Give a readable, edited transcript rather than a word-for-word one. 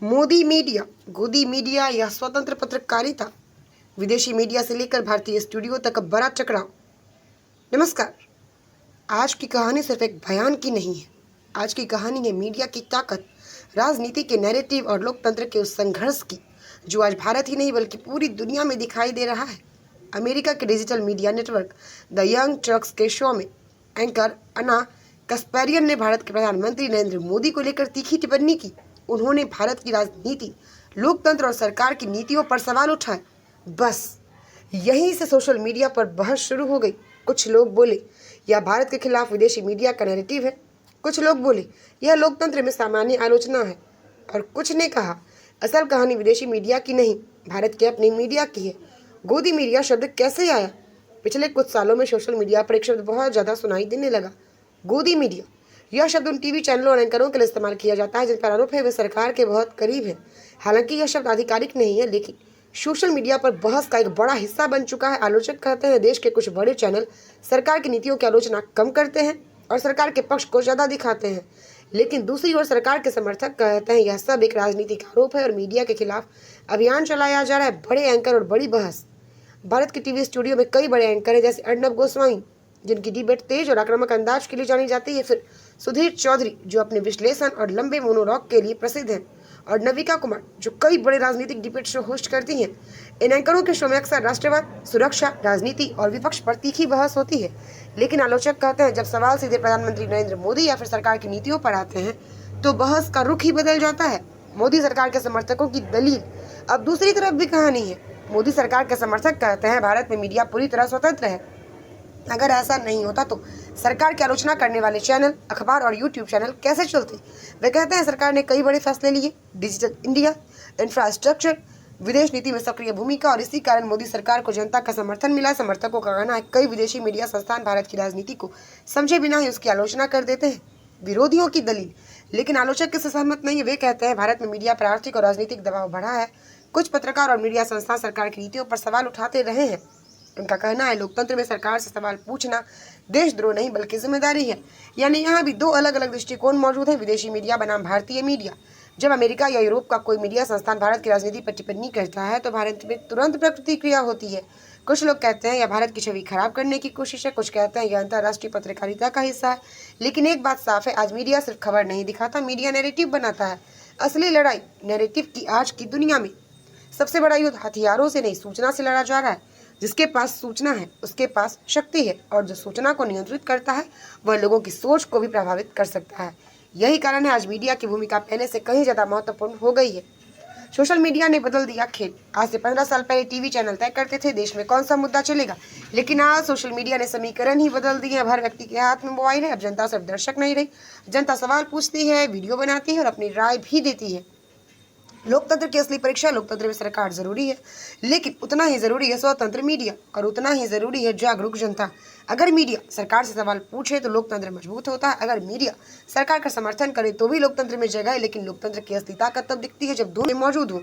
Modi media, गोदी media या स्वतंत्र पत्रकारिता, विदेशी मीडिया से लेकर भारतीय स्टूडियो तक बड़ा टकराव। नमस्कार। आज की कहानी सिर्फ एक बयान की नहीं है। आज की कहानी है मीडिया की ताकत, राजनीति के नैरेटिव और लोकतंत्र के उस संघर्ष की जो आज भारत ही नहीं बल्कि पूरी दुनिया में दिखाई दे रहा है। अमेरिका के digital media network the young Turks के शो में एंकर अना कस्पेरियन ने भारत के प्रधानमंत्री नरेंद्र मोदी को लेकर तीखी टिप्पणी की। उन्होंने भारत की राजनीति, लोकतंत्र और सरकार की नीतियों पर सवाल उठाए। बस यहीं से सोशल मीडिया पर बहस शुरू हो गई। कुछ लोग बोले यह भारत के खिलाफ विदेशी मीडिया का नैरेटिव है, कुछ लोग बोले यह लोकतंत्र में सामान्य आलोचना है, और कुछ ने कहा असल कहानी विदेशी मीडिया की नहीं, भारत के अपने मीडिया की है। गोदी मीडिया शब्द कैसे आया? पिछले कुछ सालों में सोशल मीडिया पर एक शब्द बहुत ज़्यादा सुनाई देने लगा, गोदी मीडिया। यह शब्द उन टीवी चैनलों और एंकरों के लिए इस्तेमाल किया जाता है जिन पर आरोप है वे सरकार के बहुत करीब है। हालांकि यह शब्द आधिकारिक नहीं है, लेकिन सोशल मीडिया पर बहस का एक बड़ा हिस्सा बन चुका है। आलोचक कहते हैं देश के कुछ बड़े चैनल सरकार की नीतियों की आलोचना कम करते हैं और सरकार के पक्ष को ज़्यादा दिखाते हैं, लेकिन दूसरी ओर सरकार के समर्थक कहते हैं यह सब एक राजनीतिक आरोप है और मीडिया के खिलाफ अभियान चलाया जा रहा है। बड़े एंकर और बड़ी बहस। भारत के टीवी स्टूडियो में कई बड़े एंकर हैं, जैसे अर्नब गोस्वामी जिनकी डिबेट तेज और आक्रामक अंदाज के लिए जानी जाती है, फिर सुधीर चौधरी जो अपने विश्लेषण और लंबे मोनोलॉग के लिए प्रसिद्ध हैं, और नविका कुमार जो कई बड़े राजनीतिक डिबेट शो होस्ट करती हैं। इन एंकरों के शो में अक्सर राष्ट्रवाद, सुरक्षा, राजनीति और विपक्ष पर तीखी बहस होती है, लेकिन आलोचक कहते हैं जब सवाल सीधे प्रधानमंत्री नरेंद्र मोदी या फिर सरकार की नीतियों पर आते हैं तो बहस का रुख ही बदल जाता है। मोदी सरकार के समर्थकों की दलील अब दूसरी तरफ भी कहानी है। मोदी सरकार के समर्थक कहते हैं भारत में मीडिया पूरी तरह स्वतंत्र है। अगर ऐसा नहीं होता तो सरकार की आलोचना करने वाले चैनल, अखबार और यूट्यूब चैनल कैसे चलते? वे कहते हैं सरकार ने कई बड़े फैसले लिए, डिजिटल इंडिया, इंफ्रास्ट्रक्चर, विदेश नीति में सक्रिय भूमिका, और इसी कारण मोदी सरकार को जनता का समर्थन मिला। समर्थकों का कहना है कई विदेशी मीडिया संस्थान भारत की राजनीति को समझे बिना ही उसकी आलोचना कर देते हैं। विरोधियों की दलील, लेकिन आलोचक इससे सहमत नहीं है। वे कहते हैं भारत में मीडिया पर आर्थिक और राजनीतिक दबाव बढ़ा है। कुछ पत्रकार और मीडिया संस्थान सरकार की नीतियों पर सवाल उठाते रहे हैं। उनका कहना है लोकतंत्र में सरकार से सवाल पूछना देशद्रोह नहीं बल्कि जिम्मेदारी है। यानी यहाँ भी दो अलग अलग दृष्टिकोण मौजूद है, विदेशी मीडिया बनाम भारतीय मीडिया। जब अमेरिका या यूरोप का कोई मीडिया संस्थान भारत की राजनीति पर टिप्पणी करता है तो भारत में तुरंत प्रतिक्रिया होती है। कुछ लोग कहते हैं यह भारत की छवि खराब करने की कोशिश है, कुछ कहते हैं यह अंतर्राष्ट्रीय पत्रकारिता का हिस्सा है। लेकिन एक बात साफ है, आज मीडिया सिर्फ खबर नहीं दिखाता, मीडिया नैरेटिव बनाता है। असली लड़ाई नैरेटिव की आज की दुनिया में सबसे बड़ा युद्ध हथियारों से नहीं, सूचना से लड़ा जा रहा है। जिसके पास सूचना है उसके पास शक्ति है, और जो सूचना को नियंत्रित करता है वह लोगों की सोच को भी प्रभावित कर सकता है। यही कारण है आज मीडिया की भूमिका पहले से कहीं ज़्यादा महत्वपूर्ण हो गई है। सोशल मीडिया ने बदल दिया खेल। आज से 15 साल पहले टीवी चैनल तय करते थे देश में कौन सा मुद्दा चलेगा, लेकिन आज सोशल मीडिया ने समीकरण ही बदल दिए। अब हर व्यक्ति के हाथ में मोबाइल है। अब जनता सिर्फ दर्शक नहीं रही, जनता सवाल पूछती है, वीडियो बनाती है और अपनी राय भी देती है। लोकतंत्र की असली परीक्षा, लोकतंत्र में सरकार जरूरी है, लेकिन उतना ही जरूरी है स्वतंत्र मीडिया, और उतना ही जरूरी है जागरूक जनता। अगर मीडिया सरकार से सवाल पूछे तो लोकतंत्र मजबूत होता है। अगर मीडिया सरकार का समर्थन करे तो भी लोकतंत्र में जगह है, लेकिन लोकतंत्र की असली ताकत तब दिखती है जब दोनों मौजूद हो।